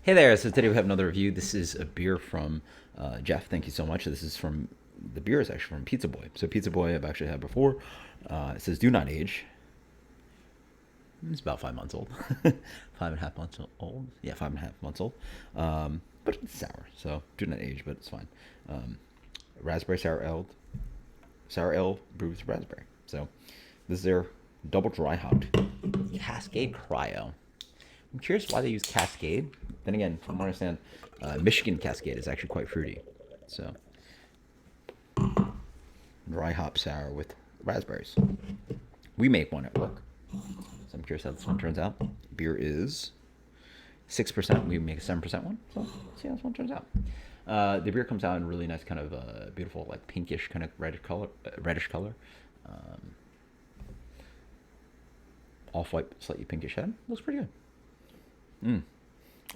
Hey there, so today we have another review. This is a beer from Jeff. Thank you so much. This is from, the beer is actually from Pizza Boy. So Pizza Boy I've actually had before. It says do not age. It's about 5 months old. 5.5 months old. Yeah, 5.5 months old. But it's sour, so do not age, but it's fine. Um, Raspberry sour ale brewed with raspberry. So this is their double dry hopped Cascade Cryo. I'm curious why they use Cascade. Then again, from what I understand, Michigan Cascade is actually quite fruity. So, dry hop sour with raspberries. We make one at work. So I'm curious how this one turns out. Beer is 6%. We make a 7% one. So let's see how this one turns out. The beer comes out in really nice, kind of beautiful, like pinkish, kind of reddish color. Um, Off-white, slightly pinkish head. Looks pretty good.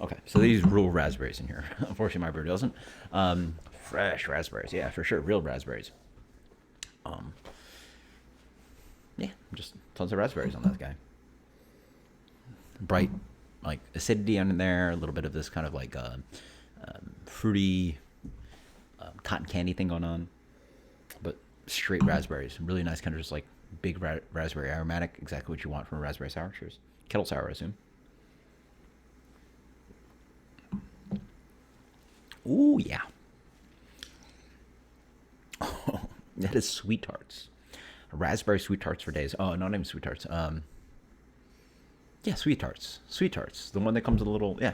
Okay, so they use real raspberries in here. Unfortunately, my beer doesn't. Fresh raspberries, yeah, for sure, real raspberries. Um, yeah, just tons of raspberries on that guy. Bright, like acidity on there. A little bit of this kind of like fruity cotton candy thing going on, but straight raspberries. Really nice, kind of just like big raspberry aromatic. Exactly what you want from a raspberry sour. Cheers. Kettle sour, I assume. Ooh, yeah. That is sweet tarts. Raspberry sweet tarts for days. Oh, not even sweet tarts. Yeah, sweet tarts. Sweet tarts. The one that comes in a little, yeah,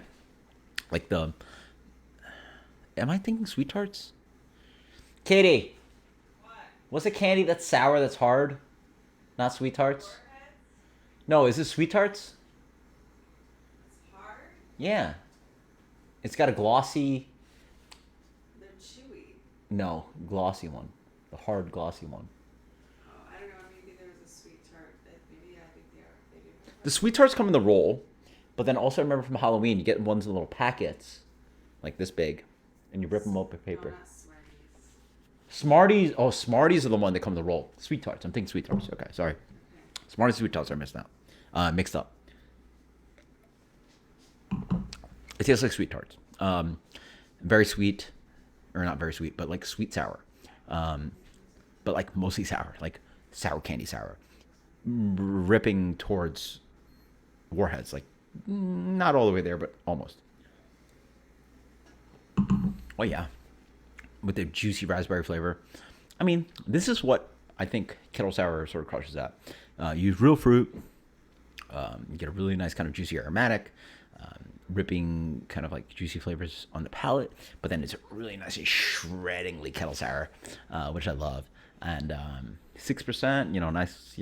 like the. Am I thinking sweet tarts? Katie, what's a candy that's sour that's hard? Not sweet tarts. No, is this sweet tarts? Yeah, it's got a glossy. No, glossy one. The hard glossy one. The sweet tarts come in the roll, but then also I remember from Halloween you get ones in little packets, like this big, and you rip them up with paper. Smarties. Oh, Smarties are the one that come in the roll. Sweet tarts. I'm thinking sweet tarts. Okay, sorry. Smarties, sweet tarts are mixed out. Mixed up. It tastes like sweet tarts. Very sweet, or not very sweet, but like sweet sour. Um, but like mostly sour, like sour candy sour, ripping towards warheads. Like not all the way there, but almost. Oh yeah, with the juicy raspberry flavor. I mean, this is what I think kettle sour sort of crushes at. Use real fruit. You get a really nice kind of juicy aromatic, ripping kind of like juicy flavors on the palate. But then it's really nice and shreddingly kettle sour, which I love. And 6%, nice.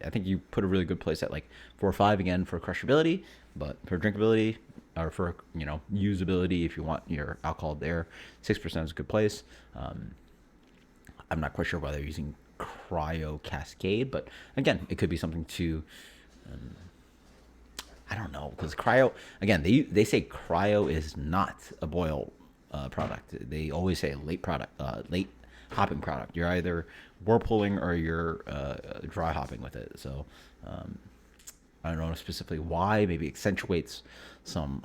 I think you put a really good place at like 4 or 5 again for crushability, but for drinkability or for usability, if you want your alcohol there, 6% is a good place. I'm not quite sure why they're using Cryo Cascade, but again, it could be something to. I don't know because cryo again they say cryo is not a boil product. They always say late product, late hopping product. You're either whirlpooling or you're dry hopping with it. So I don't know specifically why. Maybe accentuates some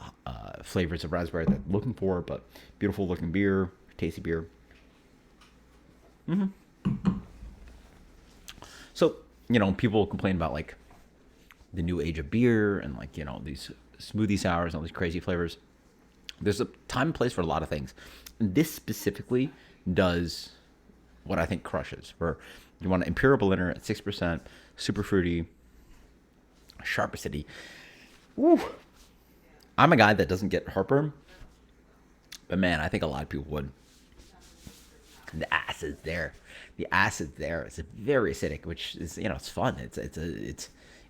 flavors of raspberry that I'm looking for, but beautiful looking beer, tasty beer. So people complain about like the new age of beer and like these smoothie sours and all these crazy flavors. There's a time and place for a lot of things. And this specifically does what I think crushes. Where you want an Imperial Berliner at 6%, super fruity, sharp acidity. Woo. I'm a guy that doesn't get heartburn, but man, I think a lot of people would. The acid's there. The acid's there. It's very acidic, which is it's fun.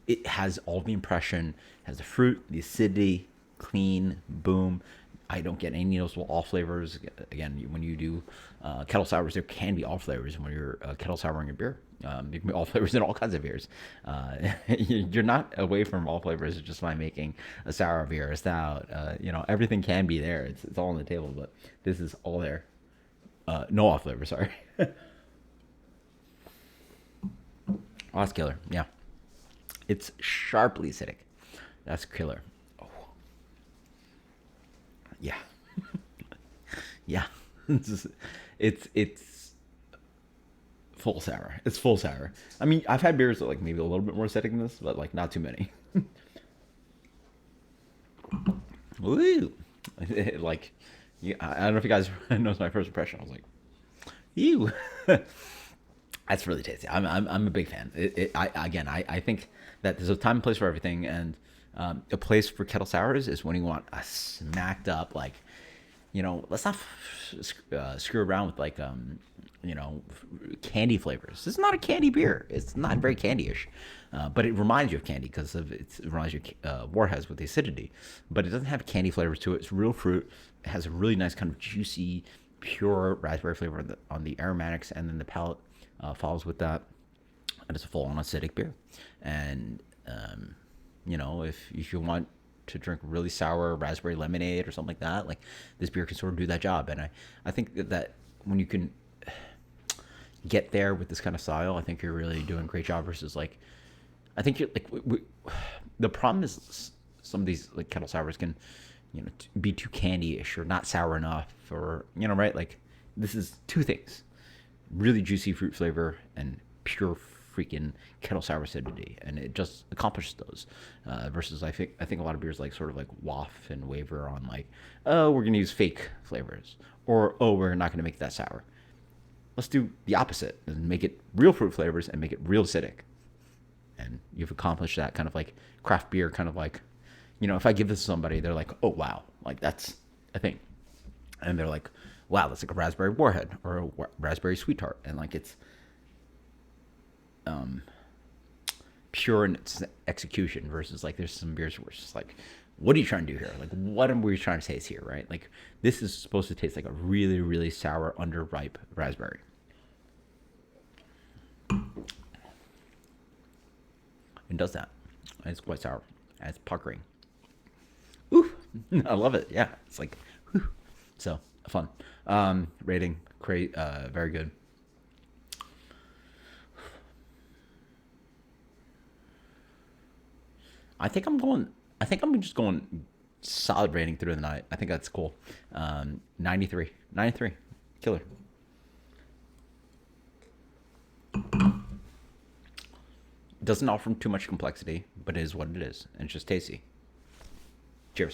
It has all the impression, has the fruit, the acidity, clean, boom. I don't get any noticeable off flavors. Again, when you do kettle sours, there can be off flavors when you're kettle souring a beer. There can be off flavors in all kinds of beers. You're not away from all flavors just by making a sour beer, a stout. Everything can be there. It's all on the table, but this is all there. No off flavor, sorry. Oh, that's killer. Yeah. It's sharply acidic. That's killer. Oh. It's full sour. It's full sour. I mean, I've had beers that like maybe a little bit more acidic than this, but like not too many. Woo! Like, yeah, I don't know if you guys knows my first impression. I was like, ew. That's really tasty. I'm a big fan. I think that there's a time and place for everything, and a place for kettle sours is when you want a smacked up, like, let's not screw around with like candy flavors. This is not a candy beer. It's not very candy-ish, but it reminds you of candy because it reminds you of warheads with the acidity. But it doesn't have candy flavors to it. It's real fruit. It has a really nice kind of juicy, pure raspberry flavor on the aromatics, and then the palate follows with that. And it's a full-on acidic beer. And if you want to drink really sour raspberry lemonade or something like that, like this beer can sort of do that job. And I think that when you can get there with this kind of style, I think you're really doing a great job. Versus like, I think you're like the problem is some of these like kettle sours can be too candy-ish or not sour enough, or right, like this is two things: really juicy fruit flavor and pure freaking kettle sour acidity, and it just accomplishes those. Versus I think a lot of beers like sort of like waft and waver on like, oh, we're gonna use fake flavors, or oh, we're not gonna make that sour. Let's do the opposite and make it real fruit flavors and make it real acidic. And you've accomplished that kind of like craft beer, kind of like, if I give this to somebody, they're like, oh wow, like that's a thing, and they're like, wow, that's like a raspberry warhead or a raspberry sweet tart, and like it's pure in its execution. Versus like there's some beers where it's just like, what are you trying to do here? Like, what are we trying to taste here, right? Like, this is supposed to taste like a really, really sour, underripe raspberry. It does that. And it's quite sour. And it's puckering. Ooh, I love it. Yeah, it's like, whew. So fun. Rating, great, very good. I think I'm just going solid rating through the night. I think that's cool. 93. 93. Killer. Doesn't offer too much complexity, but it is what it is. And it's just tasty.